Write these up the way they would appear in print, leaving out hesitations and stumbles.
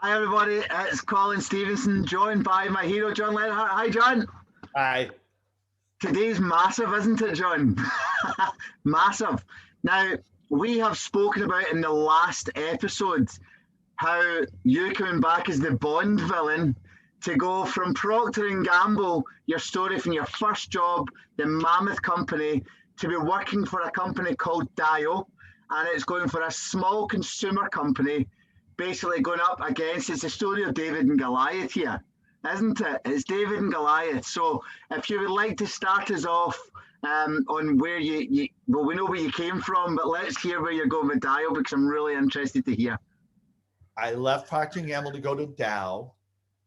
Hi everybody, it's Colin Stevenson, joined by my hero John Lenhart. Hi John. Hi. Today's massive, isn't it, John? Massive. Now, we have spoken about in the last episode how you coming back as the Bond villain to go from Procter & Gamble, your story from your first job, the mammoth company, to be working for a company called Dio, and it's going for a small consumer company, basically going up against, it's the story of David and Goliath here, isn't it? It's David and Goliath. So if you would like to start us off on where well, we know where you came from, but let's hear where you're going with Dio, because I'm really interested to hear. I left Procter & Gamble to go to Dow.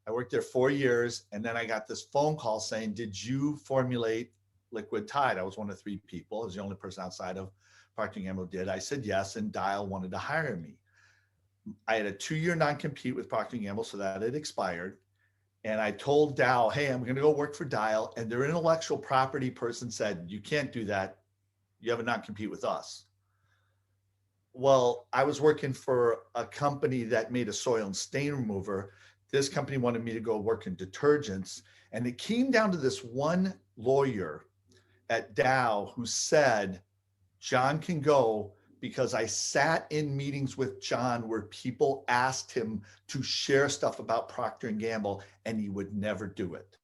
I worked there 4 years, and then I got this phone call saying, did you formulate Liquid Tide? I was one of 3 people. I was the only person outside of Procter & Gamble who did. I said yes, and Dow wanted to hire me. I had a 2-year non-compete with Procter & Gamble, so that had expired. And I told Dow, hey, I'm going to go work for Dial. And their intellectual property person said, you can't do that. You have a non-compete with us. Well, I was working for a company that made a soil and stain remover. This company wanted me to go work in detergents. And it came down to this one lawyer at Dow who said, John can go, because I sat in meetings with John where people asked him to share stuff about Procter & Gamble, and he would never do it.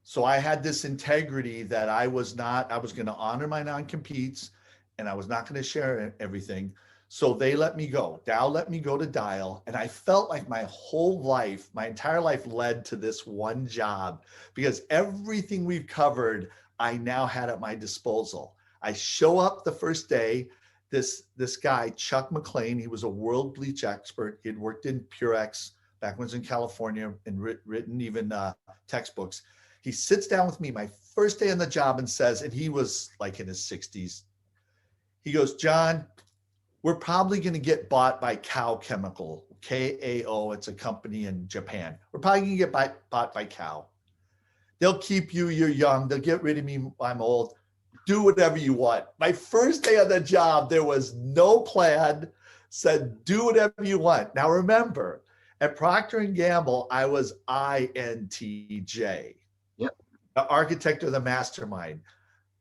So I had this integrity that I was going to honor my non-competes, and I was not going to share everything. So they let me go. Dow let me go to Dial. And I felt like my whole life, my entire life led to this one job, because everything we've covered, I now had at my disposal. I show up the first day, this guy, Chuck McLean, he was a world bleach expert. He had worked in Purex back when I was in California and written even textbooks. He sits down with me my first day on the job and says, and he was like in his 60s, he goes, John, we're probably going to get bought by Kao Chemical, Kao, it's a company in Japan. We're probably going to get bought by Kao. They'll keep you, you're young. They'll get rid of me, I'm old. Do whatever you want. My first day on the job, there was no plan, said, do whatever you want. Now remember, at Procter & Gamble, I was ENTJ, Yep. the architect or the mastermind.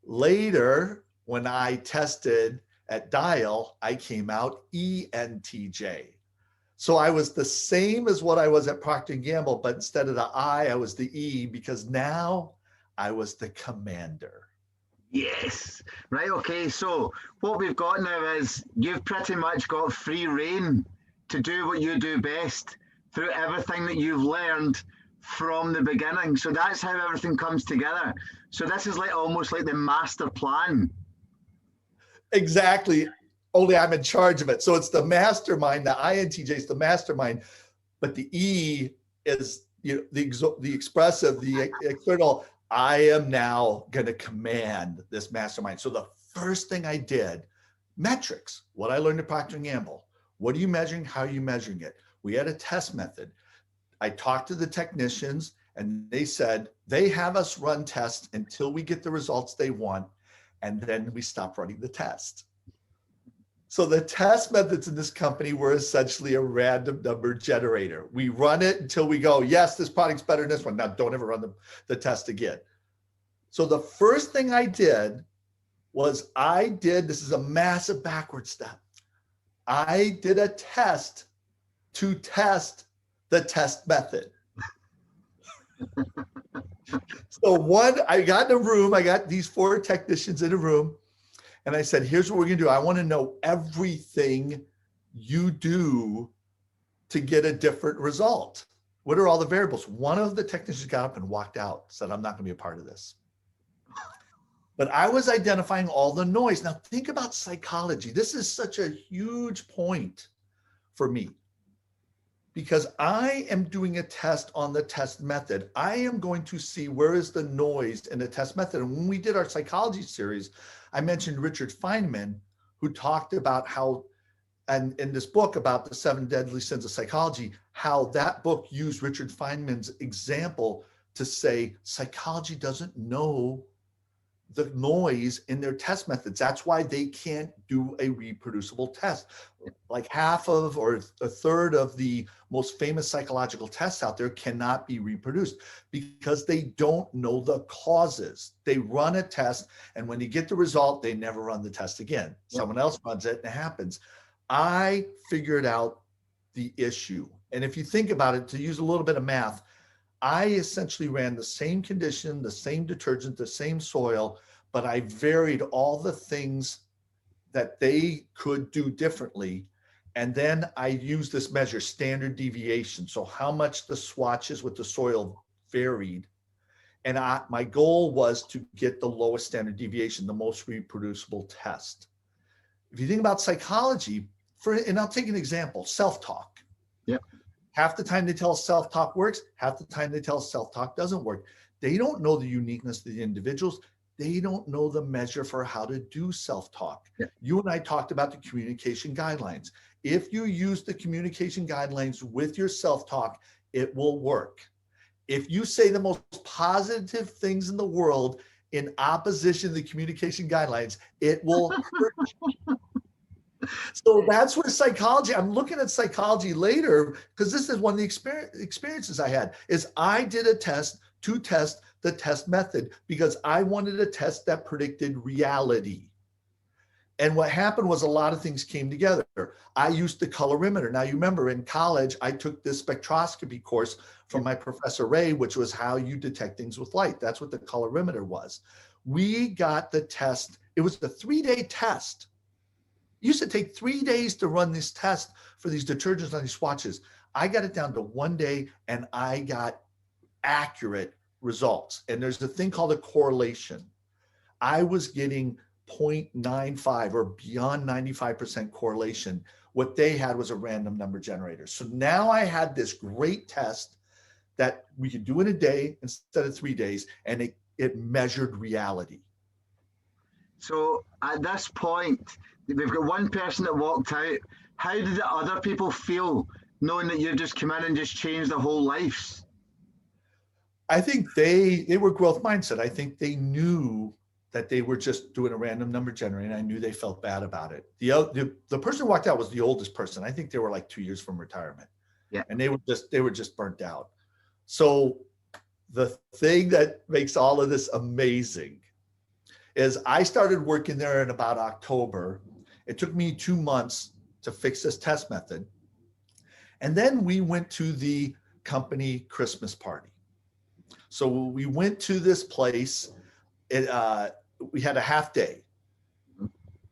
Later, when I tested at Dial, I came out ENTJ. So I was the same as what I was at Procter & Gamble, but instead of the I was the E, because now I was the commander. Yes. Right, okay. So what we've got now is you've pretty much got free reign to do what you do best through everything that you've learned from the beginning. So that's how everything comes together. So this is like almost like the master plan. Exactly. Only I'm in charge of it. So it's the mastermind. The INTJ is the mastermind, but the E is the expressive, the external. I am now going to command this mastermind. So the first thing I did, metrics, what I learned at Procter & Gamble. What are you measuring? How are you measuring it? We had a test method. I talked to the technicians and they said, they have us run tests until we get the results they want. And then we stop running the test. So the test methods in this company were essentially a random number generator. We run it until we go, yes, this product's better than this one. Now don't ever run the test again. So the first thing I did was this is a massive backward step. I did a test to test the test method. So I got in a room, I got these 4 technicians in a room, and I said, here's what we're gonna do. I wanna know everything you do to get a different result. What are all the variables? One of the technicians got up and walked out, said, I'm not gonna be a part of this. But I was identifying all the noise. Now think about psychology. This is such a huge point for me, because I am doing a test on the test method. I am going to see where is the noise in the test method. And when we did our psychology series, I mentioned Richard Feynman, who talked about how, and in this book about the 7 deadly sins of psychology, how that book used Richard Feynman's example to say, psychology doesn't know the noise in their test methods. That's why they can't do a reproducible test. Like half of or a third of the most famous psychological tests out there cannot be reproduced because they don't know the causes. They run a test, and when you get the result, they never run the test again. Someone else runs it and it happens. I figured out the issue. And if you think about it, to use a little bit of math, I essentially ran the same condition, the same detergent, the same soil, but I varied all the things that they could do differently. And then I used this measure, standard deviation. So how much the swatches with the soil varied. And my goal was to get the lowest standard deviation, the most reproducible test. If you think about psychology, and I'll take an example, self-talk. Yep. Half the time they tell us self-talk works, half the time they tell us self-talk doesn't work. They don't know the uniqueness of the individuals. They don't know the measure for how to do self-talk. Yep. You and I talked about the communication guidelines. If you use the communication guidelines with your self-talk, it will work. If you say the most positive things in the world in opposition to the communication guidelines, it will hurt you. So that's where psychology, I'm looking at psychology later, because this is one of the experiences I had, is I did a test to test the test method because I wanted a test that predicted reality. And what happened was a lot of things came together. I used the colorimeter. Now, you remember in college, I took this spectroscopy course from my professor Ray, which was how you detect things with light. That's what the colorimeter was. We got the test. It was a 3-day test. It used to take 3 days to run this test for these detergents on these swatches. I got it down to 1 day and I got accurate results. And there's a thing called a correlation. I was getting 0.95 or beyond 95% correlation. What they had was a random number generator. So now I had this great test that we could do in a day instead of 3 days, and it measured reality. So at this point, we've got one person that walked out. How did the other people feel knowing that you've just come in and just changed their whole lives? I think they were growth mindset. I think they knew that they were just doing a random number generator, and I knew they felt bad about it. The person who walked out was the oldest person. I think they were like 2 years from retirement. Yeah. And they were just burnt out. So the thing that makes all of this amazing is I started working there in about October. It took me 2 months to fix this test method. And then we went to the company Christmas party. So we went to this place. We had a half day.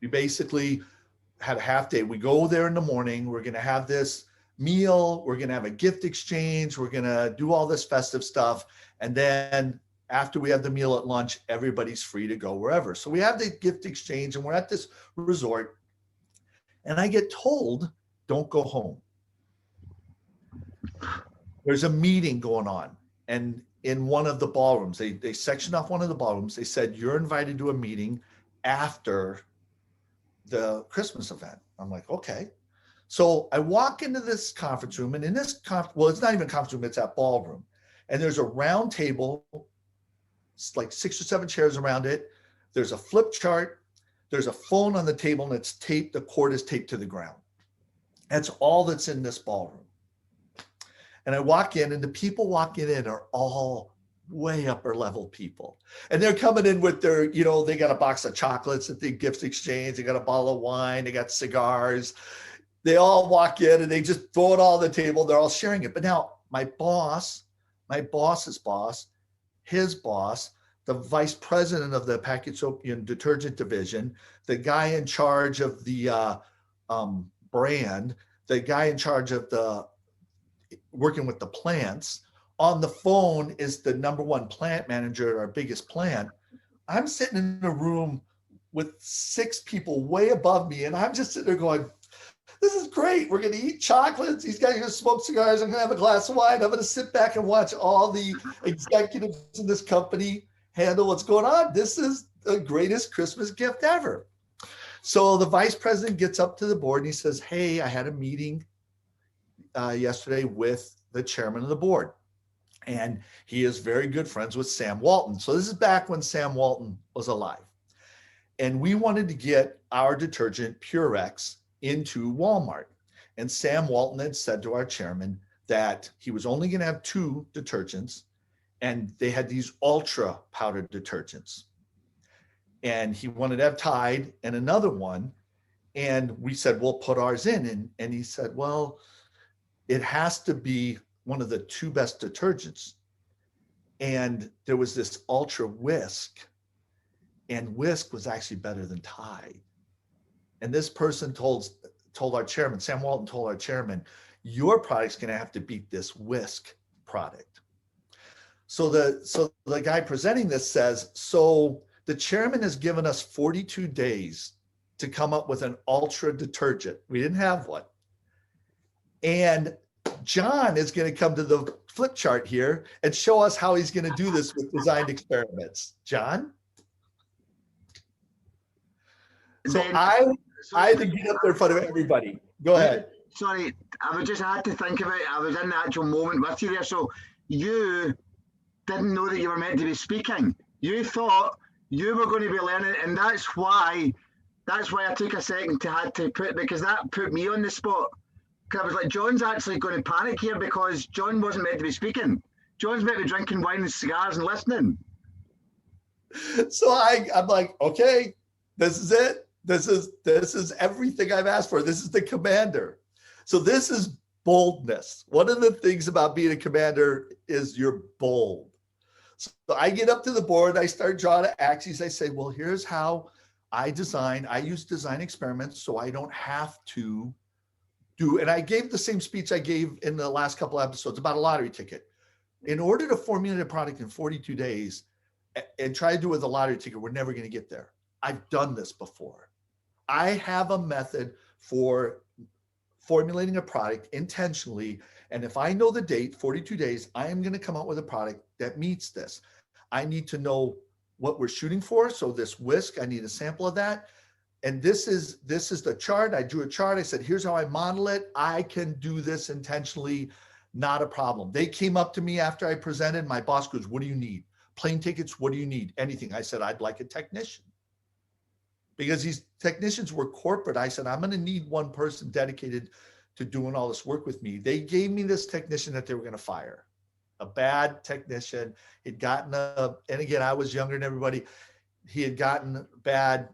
We basically had a half day. We go there in the morning. We're going to have this meal. We're going to have a gift exchange. We're going to do all this festive stuff. And then after we have the meal at lunch, everybody's free to go wherever. So we have the gift exchange and we're at this resort. And I get told, don't go home. There's a meeting going on. And in one of the ballrooms, they sectioned off one of the ballrooms. They said, you're invited to a meeting after the Christmas event. I'm like, okay. So I walk into this conference room, and in this well, it's not even a conference room, it's that ballroom. And there's a round table, it's like 6 or 7 chairs around it. There's a flip chart. There's a phone on the table, and it's taped, the cord is taped to the ground. That's all that's in this ballroom. And I walk in, and the people walking in are all way upper level people. And they're coming in with their, they got a box of chocolates at the gift exchange. They got a bottle of wine. They got cigars. They all walk in and they just throw it all on the table. They're all sharing it. But now my boss's boss, his boss, the vice president of the packaged soap and detergent division, the guy in charge of the brand, the guy in charge of the working with the plants, on the phone is the number one plant manager at our biggest plant. I'm sitting in a room with 6 people way above me, and I'm just sitting there going, this is great. We're going to eat chocolates. These guys are going to smoke cigars. I'm going to have a glass of wine. I'm going to sit back and watch all the executives in this company handle what's going on. This is the greatest Christmas gift ever. So the vice president gets up to the board and he says, hey, I had a meeting yesterday with the chairman of the board. And he is very good friends with Sam Walton. So this is back when Sam Walton was alive. And we wanted to get our detergent Purex into Walmart. And Sam Walton had said to our chairman that he was only going to have 2 detergents, and they had these ultra powdered detergents. And he wanted to have Tide and another one. And we said, we'll put ours in. And he said, well, it has to be one of the 2 best detergents. And there was this ultra whisk, and whisk was actually better than Tide. And this person told our chairman, Sam Walton told our chairman, your product's going to have to beat this whisk product. So the guy presenting this says, so the chairman has given us 42 days to come up with an ultra detergent. We didn't have one. And John is going to come to the flip chart here and show us how he's going to do this with designed experiments. John? So I had to get up there in front of everybody. Go ahead. Sorry, I just had to think about it. I was in the actual moment with you there. So you didn't know that you were meant to be speaking. You thought you were going to be learning, and that's why I took a second to had to put, because that put me on the spot. Because I was like, John's actually going to panic here because John wasn't meant to be speaking. John's meant to be drinking wine and cigars and listening. So I'm like, okay, this is it. This is everything I've asked for. This is the commander. So this is boldness. One of the things about being a commander is you're bold. So I get up to the board, I start drawing axes. I say, well, here's how I use design experiments so I don't have to do, and I gave the same speech I gave in the last couple episodes about a lottery ticket. In order to formulate a product in 42 days and try to do it with a lottery ticket, we're never going to get there. I've done this before. I have a method for formulating a product intentionally. And if I know the date, 42 days, I am going to come out with a product that meets this. I need to know what we're shooting for. So this whisk, I need a sample of that. And this is the chart. I drew a chart. I said, here's how I model it. I can do this intentionally, not a problem. They came up to me after I presented. My boss goes, what do you need? Plane tickets, what do you need? Anything. I said, I'd like a technician. Because these technicians were corporate. I said, I'm going to need one person dedicated to doing all this work with me. They gave me this technician that they were going to fire. A bad technician. He'd gotten and again, I was younger than everybody. He had gotten bad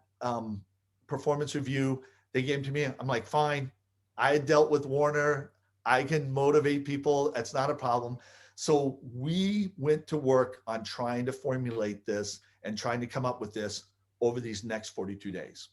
performance review. They gave him to me. I'm like, fine. I had dealt with Warner. I can motivate people. That's not a problem. So we went to work on trying to formulate this and trying to come up with this over these next 42 days.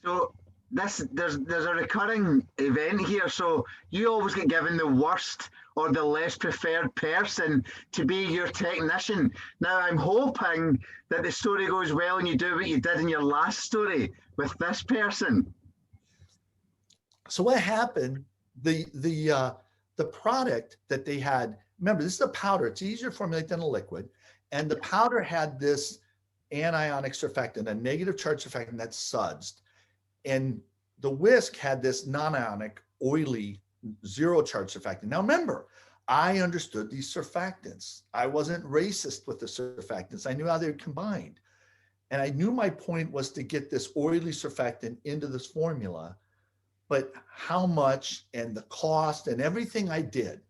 So there's a recurring event here. So you always get given the worst or the less preferred person to be your technician. Now I'm hoping that the story goes well and you do what you did in your last story with this person. So what happened, the product that they had, remember, this is a powder. It's easier to formulate than a liquid. And the powder had this anionic surfactant, a negative charge surfactant that's sudsed. And the whisk had this non-ionic, oily, zero charge surfactant. Now remember, I understood these surfactants. I wasn't racist with the surfactants. I knew how they were combined. And I knew my point was to get this oily surfactant into this formula, but how much and the cost and everything I did.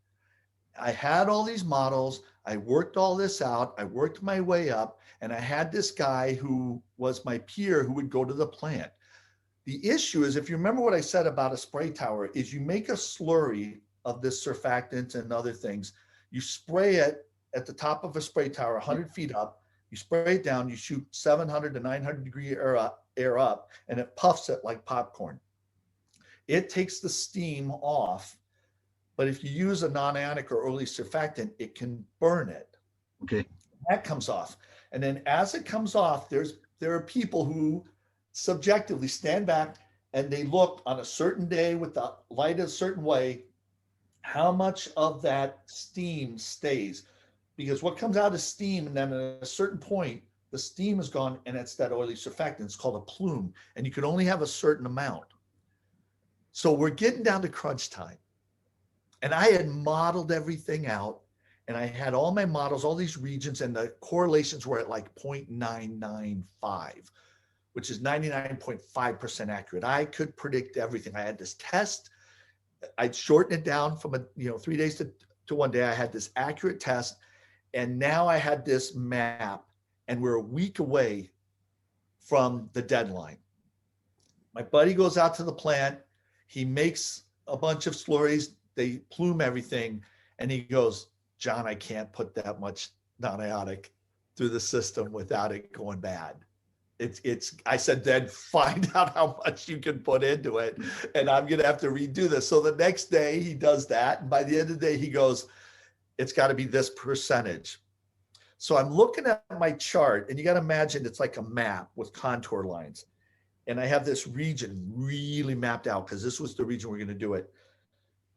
I had all these models. I worked all this out. I worked my way up, and I had this guy who was my peer who would go to the plant. The issue is, if you remember what I said about a spray tower, is you make a slurry of this surfactant and other things. You spray it at the top of a spray tower, 100 feet up. You spray it down. You shoot 700 to 900 degree air up, and it puffs it like popcorn. It takes the steam off. But if you use a non-ionic or oily surfactant, it can burn it. Okay. That comes off. And then as it comes off, there are people who subjectively stand back and they look on a certain day with the light a certain way, how much of that steam stays. Because what comes out is steam, and then at a certain point, the steam is gone, and it's that oily surfactant. It's called a plume, and you can only have a certain amount. So we're getting down to crunch time. And I had modeled everything out, and I had all my models, all these regions, and the correlations were at like 0.995, which is 99.5% accurate. I could predict everything. I had this test. I'd shorten it down from 3 days to 1 day. I had this accurate test, and now I had this map, and we're a week away from the deadline. My buddy goes out to the plant. He makes a bunch of slurries. They plume everything, and he goes, John, I can't put that much non-ionic through the system without it going bad. I said, then find out how much you can put into it, and I'm going to have to redo this. So the next day he does that. And by the end of the day, he goes, it's got to be this percentage. So I'm looking at my chart, and you got to imagine it's like a map with contour lines. And I have this region really mapped out because this was the region we're going to do it.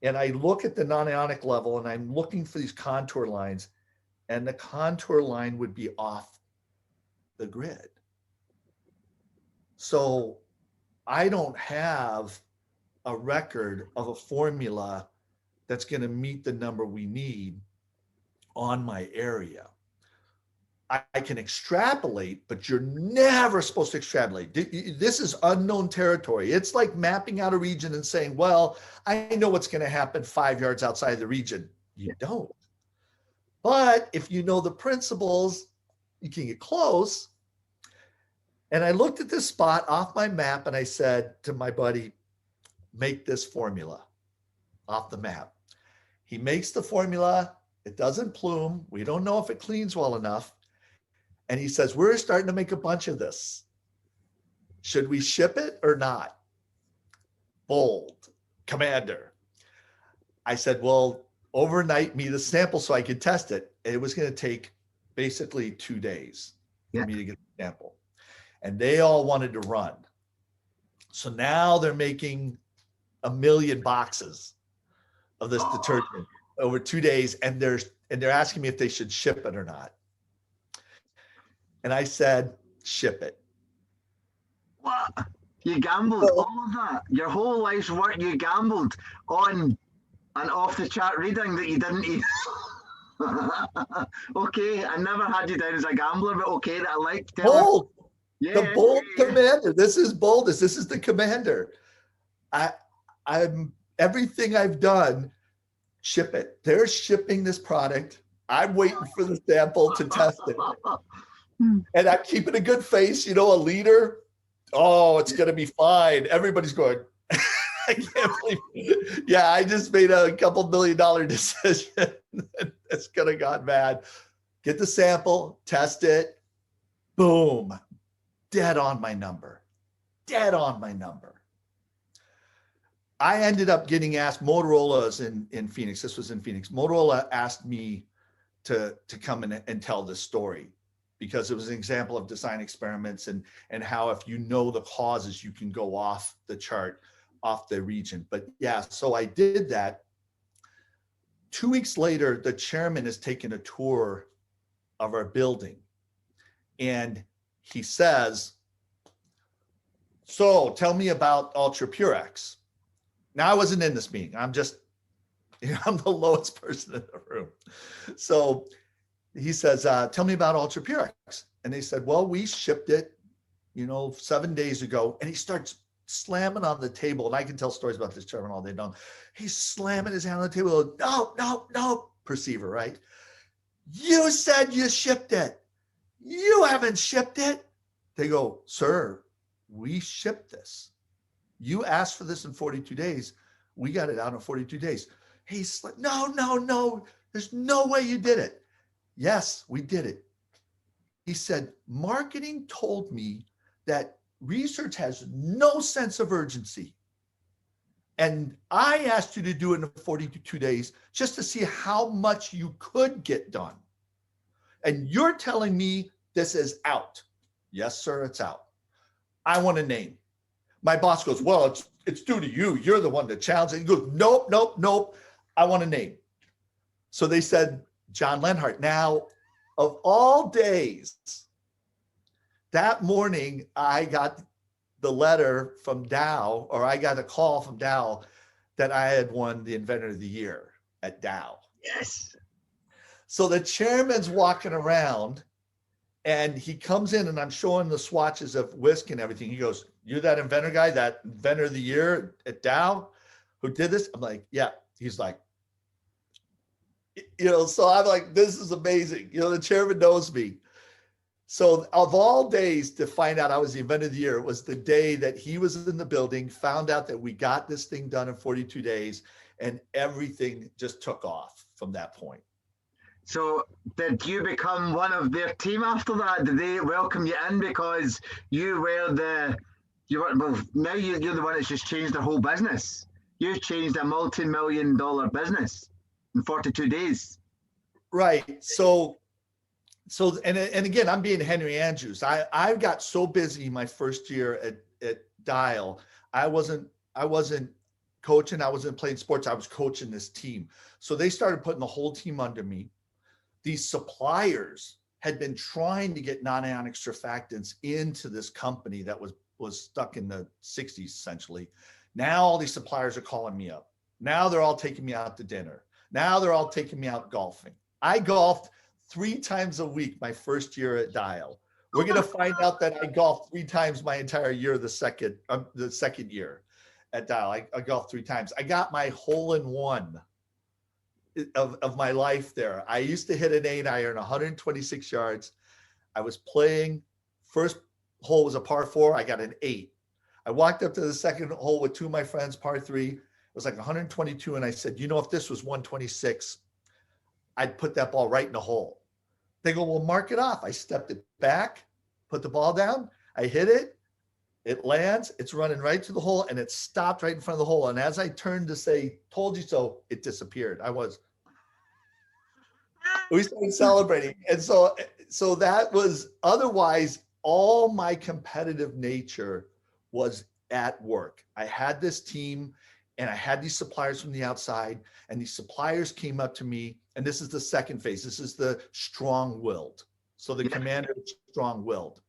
And I look at the non-ionic level, and I'm looking for these contour lines, and the contour line would be off the grid. So I don't have a record of a formula that's going to meet the number we need on my area. I can extrapolate, but you're never supposed to extrapolate. This is unknown territory. It's like mapping out a region and saying, well, I know what's going to happen 5 yards outside the region. You don't. But if you know the principles, you can get close. And I looked at this spot off my map, and I said to my buddy, make this formula off the map. He makes the formula. It doesn't plume. We don't know if it cleans well enough. And he says, we're starting to make a bunch of this. Should we ship it or not? Bold, Commander. I said, well, overnight me the sample so I could test it. It was going to take basically 2 days for me to get the sample. And they all wanted to run. So now they're making 1 million boxes of this detergent over 2 days. And they're asking me if they should ship it or not. And I said, ship it. What? You gambled all of that? Your whole life's work, you gambled on an off-the-chart reading that you didn't eat. Okay, I never had you down as a gambler, but okay, that I like. Bold. The bold commander. This is boldest. This is the commander. I'm everything I've done, ship it. They're shipping this product. I'm waiting for the sample to test it. And I'm keeping a good face, a leader. Oh, it's going to be fine. Everybody's going, I can't believe it. Yeah, I just made a couple $1 million decision. It's going to got bad. Get the sample, test it. Boom. Dead on my number. Dead on my number. I ended up getting asked, Motorola's in Phoenix. This was in Phoenix. Motorola asked me to come in and tell this story because it was an example of design experiments and how if you know the causes, you can go off the chart, off the region. But yeah, so I did that. 2 weeks later, the chairman is taking a tour of our building. And he says, so tell me about Ultra Purex. Now, I wasn't in this meeting. I'm the lowest person in the room. So he says, tell me about Ultra Purex. And they said, well, we shipped it, 7 days ago. And he starts slamming on the table. And I can tell stories about this chairman all day long. He's slamming his hand on the table. No, perceiver, right? You said you shipped it. You haven't shipped it. They go, sir, we shipped this. You asked for this in 42 days. We got it out in 42 days. He's like, no. There's no way you did it. Yes, we did it. He said, marketing told me that research has no sense of urgency. And I asked you to do it in 42 days just to see how much you could get done. And you're telling me this is out. Yes, sir, it's out. I want a name. My boss goes, well, it's due to you. You're the one that challenged it. He goes, nope. I want a name. So they said, John Lenhart. Now, of all days, that morning, I got the letter from Dow, or I got a call from Dow that I had won the Inventor of the Year at Dow. Yes. So the chairman's walking around and he comes in and I'm showing the swatches of whisk and everything. He goes, "You're that inventor guy, that inventor of the year at Dow who did this?" I'm like, "Yeah." He's like, so I'm like, "This is amazing." The chairman knows me. So of all days to find out I was the inventor of the year was the day that he was in the building, found out that we got this thing done in 42 days, and everything just took off from that point. So did you become one of their team after that? Did they welcome you in because you were now you're the one that's just changed the whole business. You've changed a multi-million-dollar business in 42 days. Right. So and again, I'm being Henry Andrews. I got so busy my first year at Dial. I wasn't coaching. I wasn't playing sports. I was coaching this team. So they started putting the whole team under me. These suppliers had been trying to get non-ionic surfactants into this company that was stuck in the 60s, essentially. Now all these suppliers are calling me up. Now they're all taking me out to dinner. Now they're all taking me out golfing. I golfed 3 times a week my first year at Dial. We're going to find out that I golfed 3 times my entire year, the second year at Dial. I golfed 3 times. I got my hole-in-one of my life there. I used to hit an 8-iron, 126 yards. I was playing. First hole was a par 4. I got an 8. I walked up to the second hole with 2 of my friends, par 3. It was like 122. And I said, if this was 126, I'd put that ball right in the hole. They go, "Well, mark it off." I stepped it back, put the ball down. I hit it. It lands. It's running right to the hole, and it stopped right in front of the hole. And as I turned to say, "Told you so," it disappeared. We started celebrating. And so that was, otherwise, all my competitive nature was at work. I had this team and I had these suppliers from the outside, and these suppliers came up to me. And this is the second phase. This is the strong-willed. So the commander is strong-willed.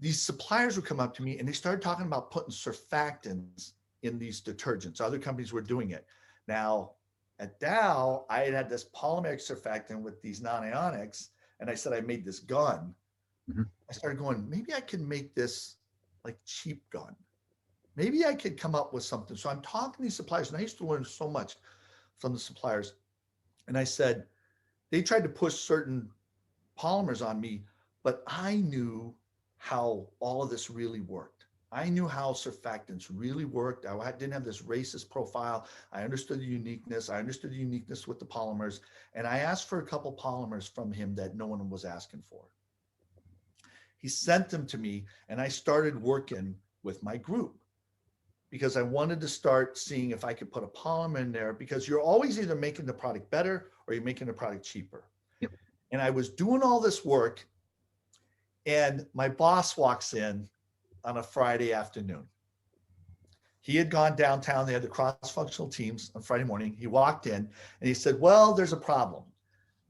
These suppliers would come up to me and they started talking about putting surfactants in these detergents. Other companies were doing it. Now, at Dow, I had this polymeric surfactant with these non-ionics, and I said I made this gun. Mm-hmm. I started going, maybe I can make this like cheap gun. Maybe I could come up with something. So I'm talking to these suppliers, and I used to learn so much from the suppliers. And I said, they tried to push certain polymers on me, but I knew how all of this really worked. I knew how surfactants really worked. I didn't have this racist profile. I understood the uniqueness. I understood the uniqueness with the polymers. And I asked for a couple polymers from him that no one was asking for. He sent them to me, and I started working with my group because I wanted to start seeing if I could put a polymer in there, because you're always either making the product better or you're making the product cheaper. Yep. And I was doing all this work, and my boss walks in on a Friday afternoon. He had gone downtown. They had the cross-functional teams on Friday morning. He walked in and he said, "Well, there's a problem.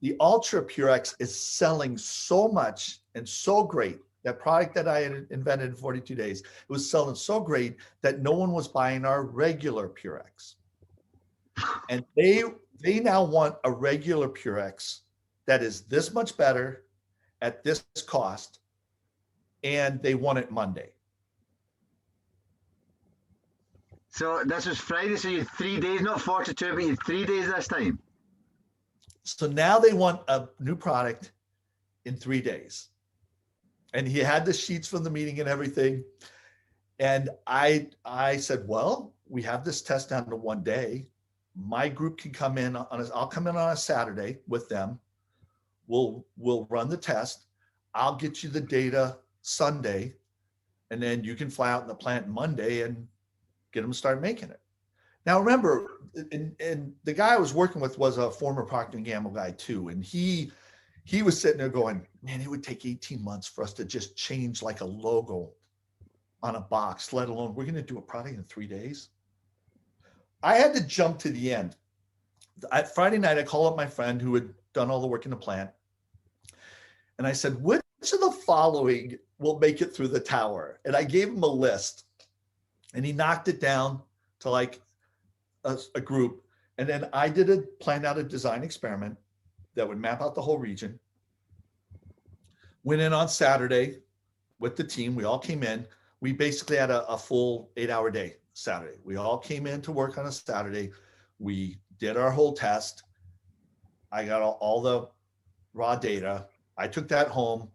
The Ultra Purex is selling so much and so great. That product that I had invented in 42 days, it was selling so great that no one was buying our regular Purex. And they now want a regular Purex that is this much better at this cost, and they want it Monday." So this was Friday, so you had 3 days, not 42, but you had 3 days this time. So now they want a new product in 3 days. And he had the sheets from the meeting and everything. And I said, "Well, we have this test down to 1 day. My group can come in I'll come in on a Saturday with them. We'll run the test. I'll get you the data Sunday, and then you can fly out in the plant Monday and get them to start making it." Now, remember, and the guy I was working with was a former Procter & Gamble guy too. And he was sitting there going, "Man, it would take 18 months for us to just change like a logo on a box, let alone we're going to do a product in 3 days." I had to jump to the end. At Friday night, I called up my friend who had done all the work in the plant. And I said, "Which of the following will make it through the tower?" And I gave him a list. And he knocked it down to like a group. And then I planned out a design experiment. that would map out the whole region. Went in on Saturday with the team. We all came in. We basically had a full 8-hour day Saturday. We all came in to work on a Saturday. We did our whole test. I got all the raw data. I took that home.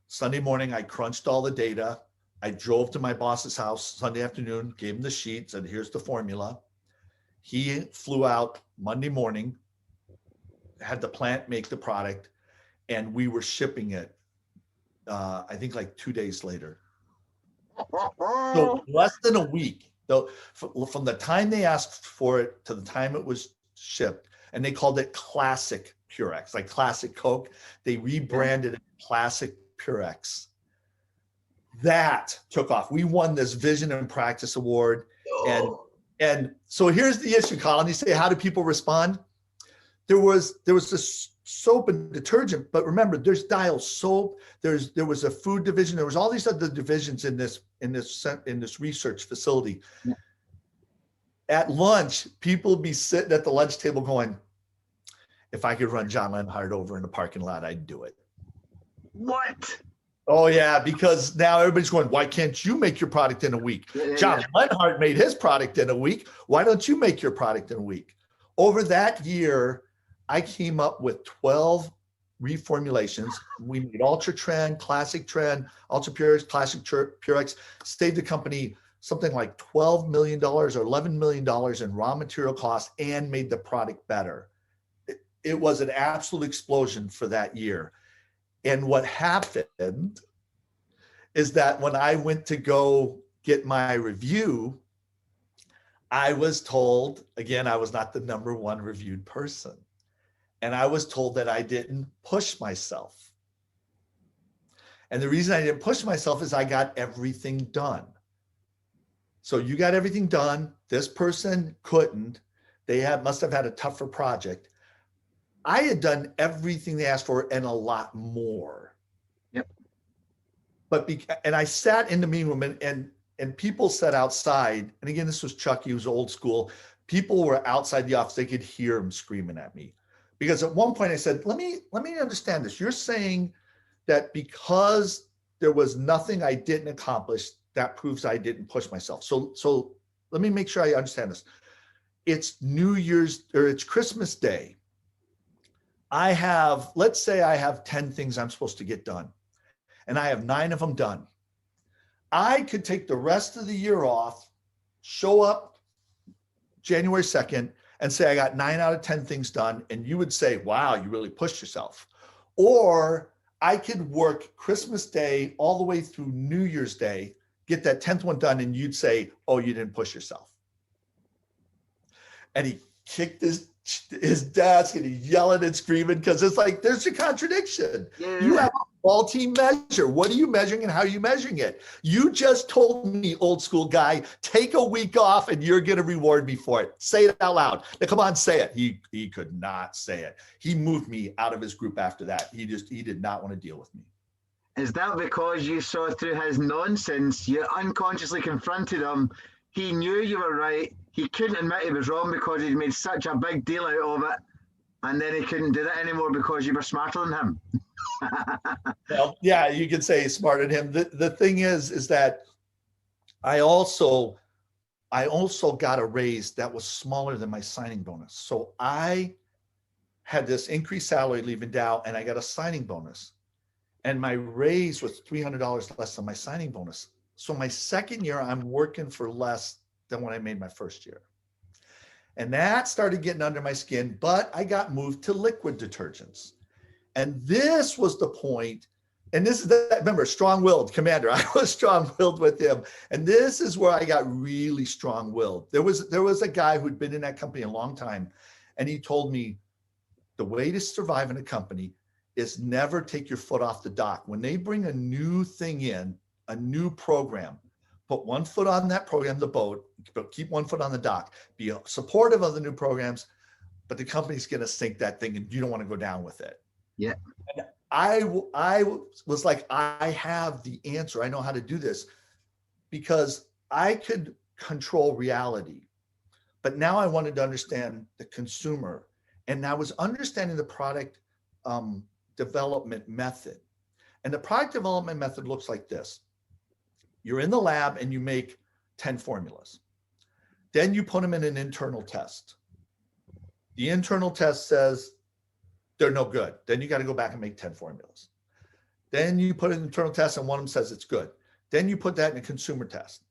Sunday morning, I crunched all the data. I drove to my boss's house Sunday afternoon, gave him the sheet, said, here's the formula. He flew out Monday morning, had the plant make the product, and we were shipping it, I think like 2 days later. So less than a week. Though, from the time they asked for it to the time it was shipped, and they called it Classic Purex, like Classic Coke. They rebranded it Classic Purex. That took off. We won this Vision and Practice Award. And so here's the issue, Colin. You say, how do people respond? There was this soap and detergent, but remember, there's Dial soap. There was a food division. There was all these other divisions in this research facility. Yeah. At lunch, people would be sitting at the lunch table going, if I could run John Lenhart over in the parking lot, I'd do it. What? Oh yeah, because now everybody's going, why can't you make your product in a week? John Lenhart made his product in a week. Why don't you make your product in a week? Over that year, I came up with 12 reformulations. We made Ultra Trend, Classic Trend, Ultra Purex, Classic Purex, saved the company something like $12 million or $11 million in raw material costs and made the product better. It was an absolute explosion for that year. And what happened is that when I went to go get my review, I was told, again, I was not the #1 reviewed person. And I was told that I didn't push myself. And the reason I didn't push myself is I got everything done. So you got everything done. This person couldn't. They must have had a tougher project. I had done everything they asked for and a lot more. Yep. And I sat in the meeting room and people sat outside. And again, this was Chuck. He was old school. People were outside the office. They could hear him screaming at me. Because at one point I said, let me understand this. You're saying that because there was nothing I didn't accomplish, that proves I didn't push myself. So let me make sure I understand this. It's New Year's, or it's Christmas Day. Let's say I have 10 things I'm supposed to get done, and I have 9 of them done. I could take the rest of the year off, show up January 2nd, and say I got 9 out of 10 things done, and you would say, wow, you really pushed yourself. Or I could work Christmas Day all the way through New Year's Day, get that 10th one done, and you'd say, oh, you didn't push yourself. And he kicked his desk and he's yelling and screaming because it's like, there's a contradiction. Yeah. You have a faulty measure. What are you measuring and how are you measuring it? You just told me, old school guy, take a week off and you're going to reward me for it. Say it out loud. Now, come on, say it. He could not say it. He moved me out of his group after that. He did not want to deal with me. Is that because you saw through his nonsense? You unconsciously confronted him. He knew you were right. He couldn't admit he was wrong because he'd made such a big deal out of it. And then he couldn't do that anymore because you were smarter than him. Well, yeah, you could say smarter than him. The thing is that I also got a raise that was smaller than my signing bonus. So I had this increased salary leaving Dow, and I got a signing bonus. And my raise was $300 less than my signing bonus. So my second year, I'm working for less than when I made my first year. And that started getting under my skin, but I got moved to liquid detergents. And this was the point, and this is that, remember, strong-willed commander. I was strong-willed with him. And this is where I got really strong-willed. There was a guy who'd been in that company a long time, and he told me the way to survive in a company is never take your foot off the dock. When they bring a new thing in, a new program, put one foot on that program, the boat, but keep one foot on the dock. Be supportive of the new programs, but the company's going to sink that thing and you don't want to go down with it. Yeah. And I was like, I have the answer. I know how to do this because I could control reality. But now I wanted to understand the consumer. And I was understanding the product development method. And the product development method looks like this. You're in the lab and you make 10 formulas. Then you put them in an internal test. The internal test says they're no good. Then you got to go back and make 10 formulas. Then you put an internal test and one of them says it's good. Then you put that in a consumer test.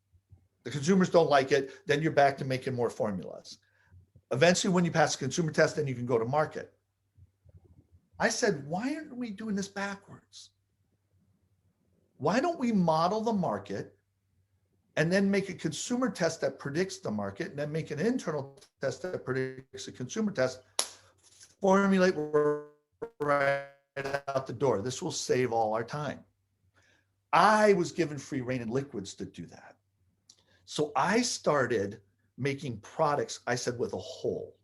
The consumers don't like it. Then you're back to making more formulas. Eventually, when you pass the consumer test, then you can go to market. I said, why aren't we doing this backwards? Why don't we model the market and then make a consumer test that predicts the market, and then make an internal test that predicts a consumer test, formulate right out the door. This will save all our time. I was given free rein in liquids to do that. So I started making products, I said, with a hole.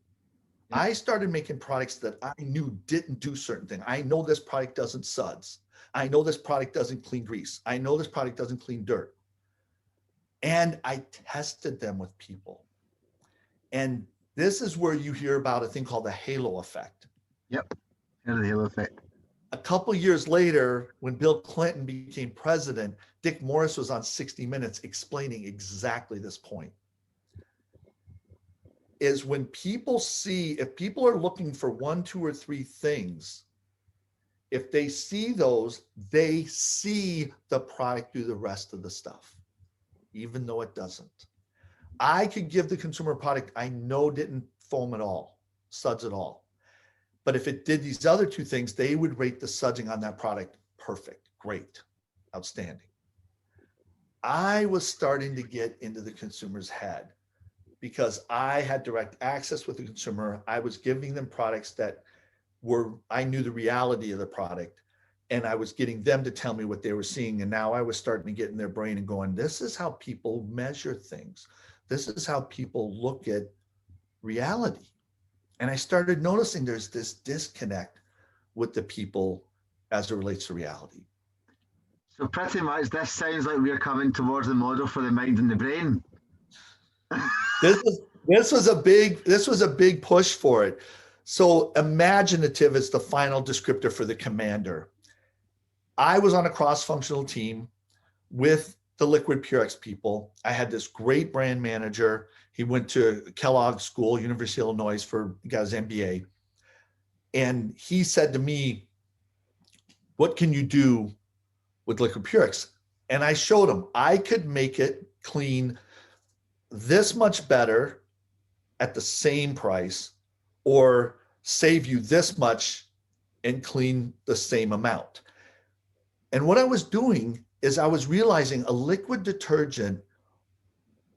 I started making products that I knew didn't do certain things. I know this product doesn't suds. I know this product doesn't clean grease. I know this product doesn't clean dirt. And I tested them with people. And this is where you hear about a thing called the halo effect. Yep, the halo effect. A couple years later, when Bill Clinton became president, Dick Morris was on 60 Minutes explaining exactly this point. Is when people see, if people are looking for 1, 2, or 3 things, if they see those, they see the product do the rest of the stuff, even though it doesn't. I could give the consumer a product I know didn't foam at all, suds at all. But if it did these other 2 things, they would rate the sudsing on that product perfect, great, outstanding. I was starting to get into the consumer's head because I had direct access with the consumer. I was giving them products that were, I knew the reality of the product, and I was getting them to tell me what they were seeing. And now I was starting to get in their brain and going, this is how people measure things. This is how people look at reality. And I started noticing there's this disconnect with the people as it relates to reality. So pretty much this sounds like we're coming towards the model for the mind and the brain. This was a big push for it. So imaginative is the final descriptor for the commander. I was on a cross-functional team with the Liquid Purex people. I had this great brand manager. He went to Kellogg School, University of Illinois, got his MBA. And he said to me, what can you do with Liquid Purex? And I showed him I could make it clean this much better at the same price, or save you this much and clean the same amount. And what I was doing is I was realizing a liquid detergent,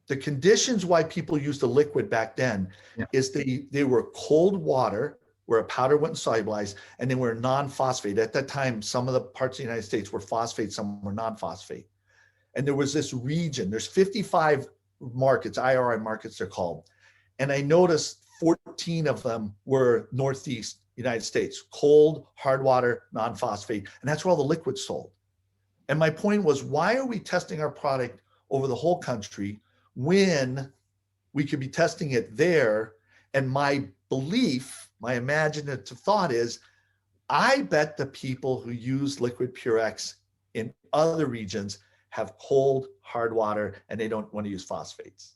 the conditions why people used the liquid back then is they were cold water where a powder wouldn't solubilize, and they were non-phosphate. At that time, some of the parts of the United States were phosphate, some were non-phosphate. And there was this region, there's 55 markets, IRI markets they're called. And I noticed 14 of them were Northeast United States, cold, hard water, non-phosphate. And that's where all the liquids sold. And my point was, why are we testing our product over the whole country when we could be testing it there? And my belief, my imaginative thought is, I bet the people who use Liquid Purex in other regions have cold, hard water, and they don't want to use phosphates.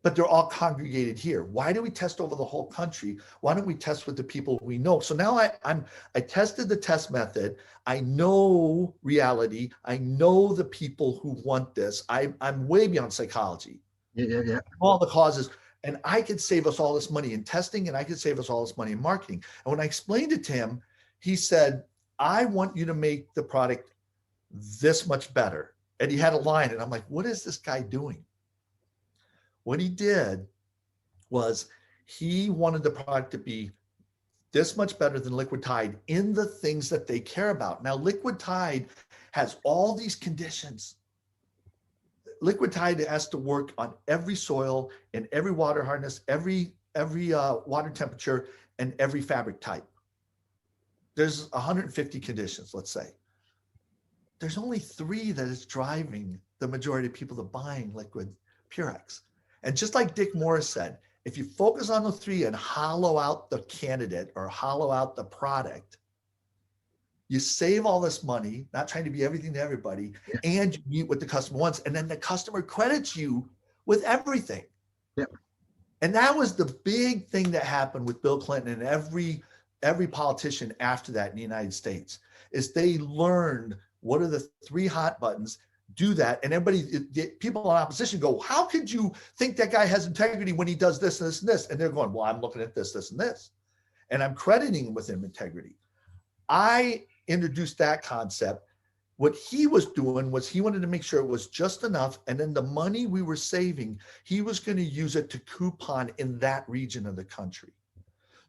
But they're all congregated here. Why do we test over the whole country? Why don't we test with the people we know? So now I tested the test method. I know reality. I know the people who want this. I'm way beyond psychology. Yeah. All the causes. And I could save us all this money in testing, and I could save us all this money in marketing. And when I explained it to him, he said, I want you to make the product this much better. And he had a line, and I'm like, what is this guy doing? What he did was he wanted the product to be this much better than Liquid Tide in the things that they care about. Now, Liquid Tide has all these conditions. Liquid Tide has to work on every soil and every water hardness, every water temperature, and every fabric type. There's 150 conditions, let's say. There's only 3 that is driving the majority of people to buying Liquid Purex. And just like Dick Morris said, If you focus on the three and hollow out the candidate or hollow out the product, you save all this money, not trying to be everything to everybody, and you meet what the customer wants. And then the customer credits you with everything. Yep. And that was the big thing that happened with Bill Clinton and every politician after that in the United States, is they learned what are the three hot buttons, do that. And people in opposition go, how could you think that guy has integrity when he does this and this and this? And they're going, well, I'm looking at this, this, and this. And I'm crediting him with him integrity. I introduced that concept. What he was doing was he wanted to make sure it was just enough. And then the money we were saving, he was going to use it to coupon in that region of the country.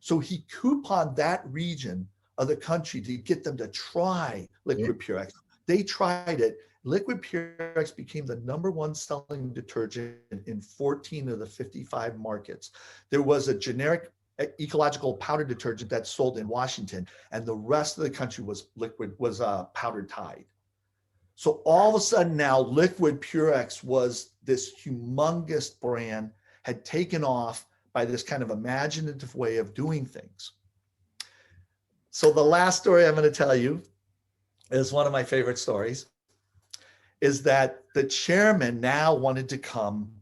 So he couponed that region of the country to get them to try Liquid Purex. They tried it. Liquid Purex became the #1 selling detergent in 14 of the 55 markets. There was a generic ecological powder detergent that sold in Washington, and the rest of the country was powdered Tide. So all of a sudden now Liquid Purex was this humongous brand, had taken off by this kind of imaginative way of doing things. So the last story I'm going to tell you is one of my favorite stories, is that the chairman now wanted to come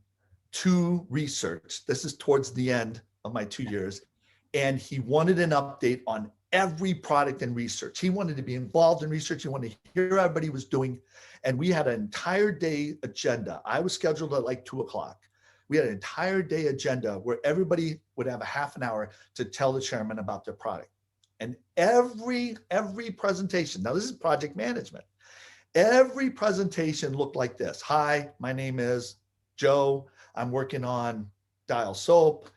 to research. This is towards the end of my 2 years. And he wanted an update on every product and research. He wanted to be involved in research. He wanted to hear what everybody was doing. And we had an entire day agenda. I was scheduled at like 2:00. We had an entire day agenda where everybody would have a half an hour to tell the chairman about their product. And every presentation, now this is project management, every presentation looked like this. Hi, my name is Joe. I'm working on Dial Soap.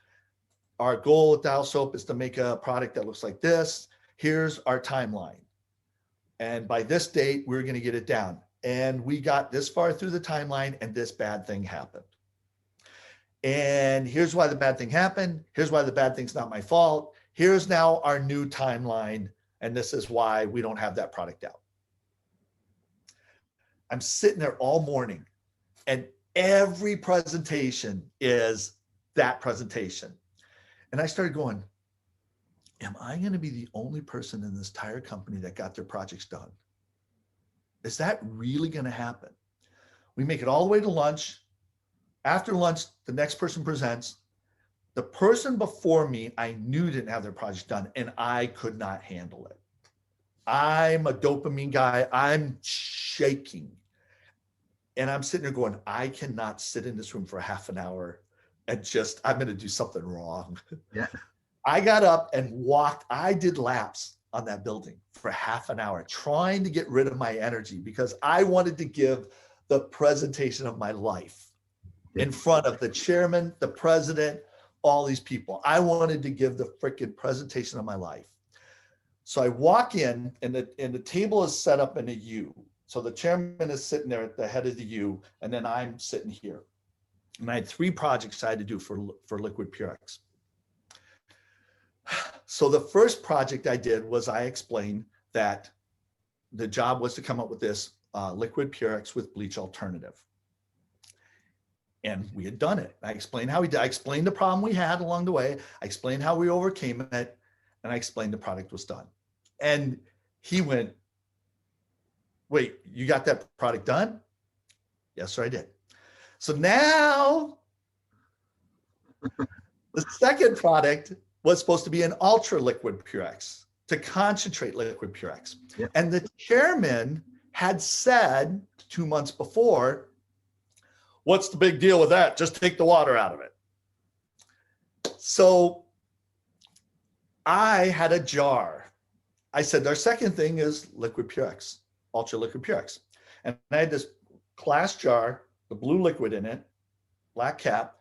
Our goal with Dial Soap is to make a product that looks like this. Here's our timeline. And by this date, we're going to get it down. And we got this far through the timeline and this bad thing happened. And here's why the bad thing happened. Here's why the bad thing's not my fault. Here's now our new timeline. And this is why we don't have that product out. I'm sitting there all morning and every presentation is that presentation. And I started going, am I going to be the only person in this entire company that got their projects done? Is that really going to happen? We make it all the way to lunch. After lunch, the next person presents. The person before me, I knew didn't have their project done, and I could not handle it. I'm a dopamine guy. I'm shaking. And I'm sitting there going, I cannot sit in this room for half an hour and I'm going to do something wrong. Yeah. I got up and walked. I did laps on that building for half an hour, trying to get rid of my energy because I wanted to give the presentation of my life in front of the chairman, the president, all these people. I wanted to give the freaking presentation of my life. So I walk in and the table is set up in a U. So the chairman is sitting there at the head of the U, and then I'm sitting here. And I had 3 projects I had to do for Liquid Purex. So the first project I did was I explained that the job was to come up with this Liquid Purex with bleach alternative. And we had done it. I explained how we did. I explained the problem we had along the way. I explained how we overcame it. And I explained the product was done. And he went, wait, you got that product done? Yes, sir, I did. So now the second product was supposed to be an ultra liquid Purex, to concentrate liquid Purex. Yeah. And the chairman had said 2 months before, what's the big deal with that? Just take the water out of it. So I had a jar. I said, our second thing is liquid Purex, ultra liquid Purex. And I had this glass jar, the blue liquid in it, black cap,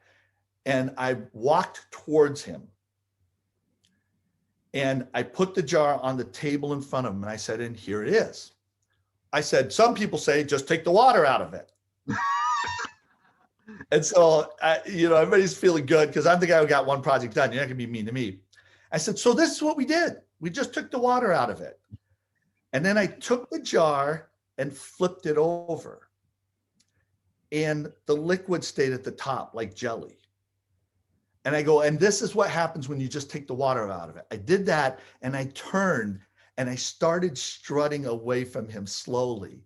and I walked towards him. And I put the jar on the table in front of him and I said, and here it is. I said, some people say, just take the water out of it. And so, everybody's feeling good because I'm the guy who got one project done. You're not gonna be mean to me. I said, so this is what we did. We just took the water out of it. And then I took the jar and flipped it over. And the liquid stayed at the top like jelly. And I go, and this is what happens when you just take the water out of it. I did that, and I turned and I started strutting away from him slowly,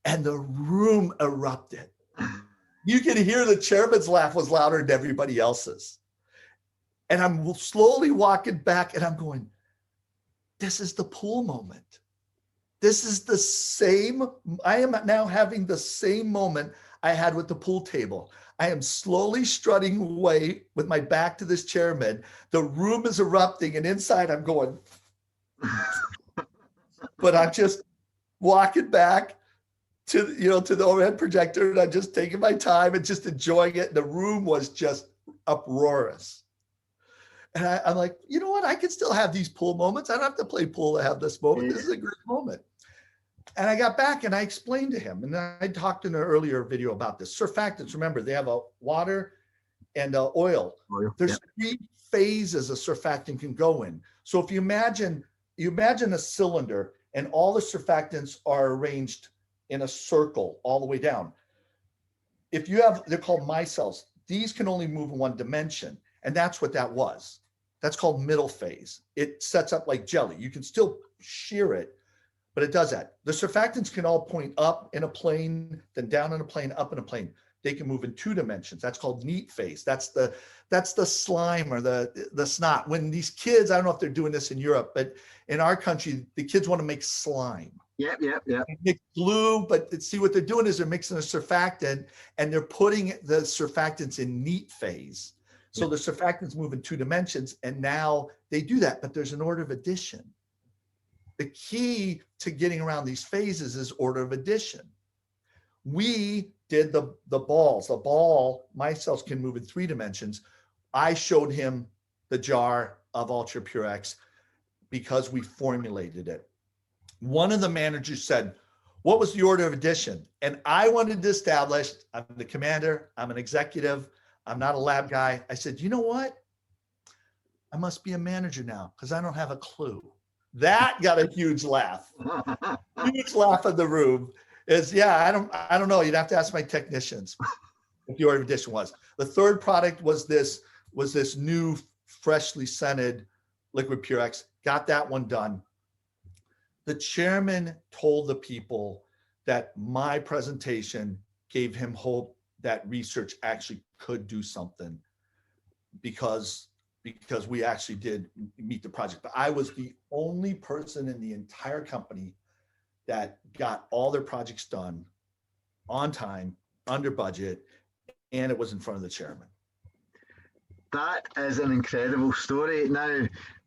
and the room erupted. You could hear the chairman's laugh was louder than everybody else's. And I'm slowly walking back, and I'm going, this is the pool moment. This is the same. I am now having the same moment I had with the pool table. I am slowly strutting away with my back to this chairman. The room is erupting, and inside I'm going, but I'm just walking back to the overhead projector, and I'm just taking my time and just enjoying it. The room was just uproarious. And I'm like, you know what? I can still have these pool moments. I don't have to play pool to have this moment. This is a great moment. And I got back and I explained to him, and I talked in an earlier video about this. Surfactants, remember, they have a water and oil. There's 3 phases a surfactant can go in. So if you imagine a cylinder, and all the surfactants are arranged in a circle all the way down. If you have, they're called micelles. These can only move in one dimension. And that's what that was. That's called middle phase. It sets up like jelly. You can still shear it, but it does that. The surfactants can all point up in a plane, then down in a plane, up in a plane. They can move in 2 dimensions. That's called neat phase. That's the slime or the snot. When these kids, I don't know if they're doing this in Europe, but in our country, the kids want to make slime. Yep. They mix glue, but see what they're doing is they're mixing a surfactant, and they're putting the surfactants in neat phase. So the surfactants move in 2 dimensions, and now they do that, but there's an order of addition. The key to getting around these phases is order of addition. We did the balls. The ball, my cells can move in 3 dimensions. I showed him the jar of Ultra Pure X because we formulated it. One of the managers said, what was the order of addition? And I wanted to establish, I'm the commander, I'm an executive, I'm not a lab guy. I said, you know what? I must be a manager now because I don't have a clue. That got a huge laugh. Huge laugh in the room. I don't know. You'd have to ask my technicians what the order of addition was. The third product was this new freshly scented Liquid Pure X. Got that one done. The chairman told the people that my presentation gave him hope that research actually could do something because we actually did meet the project. But I was the only person in the entire company that got all their projects done on time, under budget, and it was in front of the chairman. That is an incredible story. Now,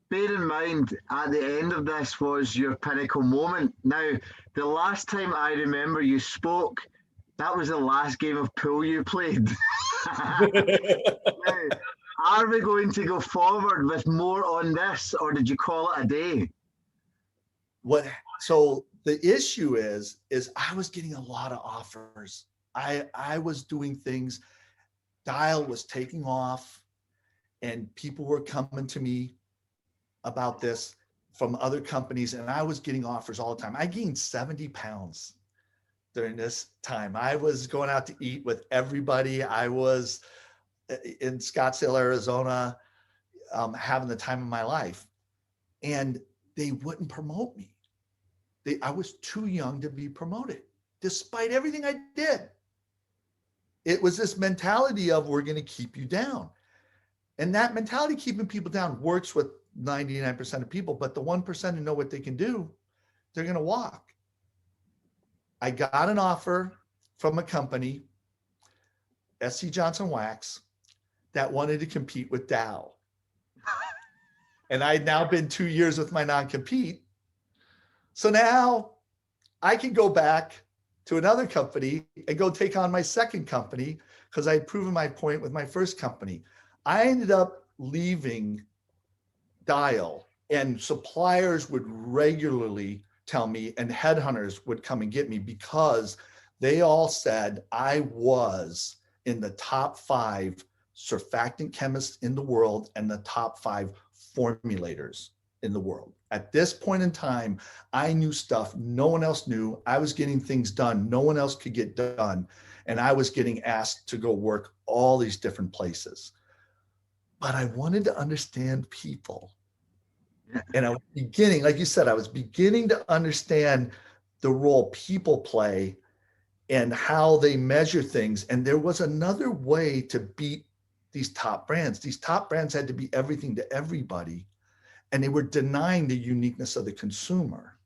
bear in mind, at the end of this was your pinnacle moment. Now, the last time I remember you spoke, that was the last game of pool you played. Now, are we going to go forward with more on this, or did you call it a day? So the issue is I was getting a lot of offers. I was doing things, Dial was taking off, and people were coming to me about this from other companies, and I was getting offers all the time. I gained 70 pounds during this time. I was going out to eat with everybody. I was in Scottsdale, Arizona, having the time of my life, and they wouldn't promote me. I was too young to be promoted, despite everything I did. It was this mentality of, we're going to keep you down. And that mentality, keeping people down, works with 99% of people, but the 1% who know what they can do, they're going to walk. I got an offer from a company, SC Johnson Wax, that wanted to compete with Dow. And I'd now been 2 years with my non-compete. So now I can go back to another company and go take on my second company because I had proven my point with my first company. I ended up leaving Dial, and suppliers would regularly tell me, and headhunters would come and get me because they all said I was in the top 5 surfactant chemists in the world and the top 5 formulators in the world. At this point in time, I knew stuff no one else knew. I was getting things done no one else could get done. And I was getting asked to go work all these different places. but I wanted to understand people. Yeah. And I was beginning, like you said, I was beginning to understand the role people play and how they measure things. And there was another way to beat these top brands. These top brands had to be everything to everybody, and they were denying the uniqueness of the consumer.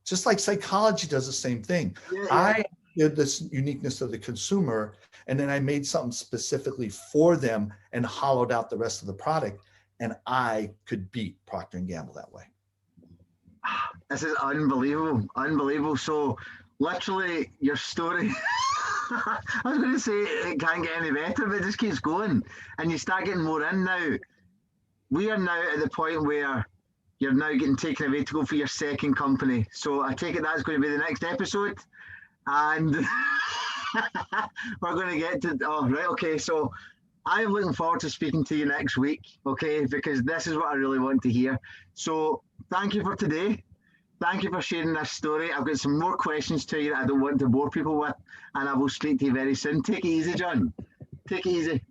Just like psychology does the same thing. Yeah, yeah. I did this uniqueness of the consumer, and then I made something specifically for them and hollowed out the rest of the product. And I could beat Procter & Gamble that way. This is unbelievable, unbelievable. So, literally, your story. I was going to say it can't get any better, but it just keeps going, and you start getting more in now. We are now at the point where you're now getting taken away to go for your second company. So I take it that's going to be the next episode, and we're going to get to. Oh, right, okay. So I'm looking forward to speaking to you next week, okay? Because this is what I really want to hear. So thank you for today. Thank you for sharing this story. I've got some more questions to you that I don't want to bore people with, and I will speak to you very soon. Take it easy, John. Take it easy.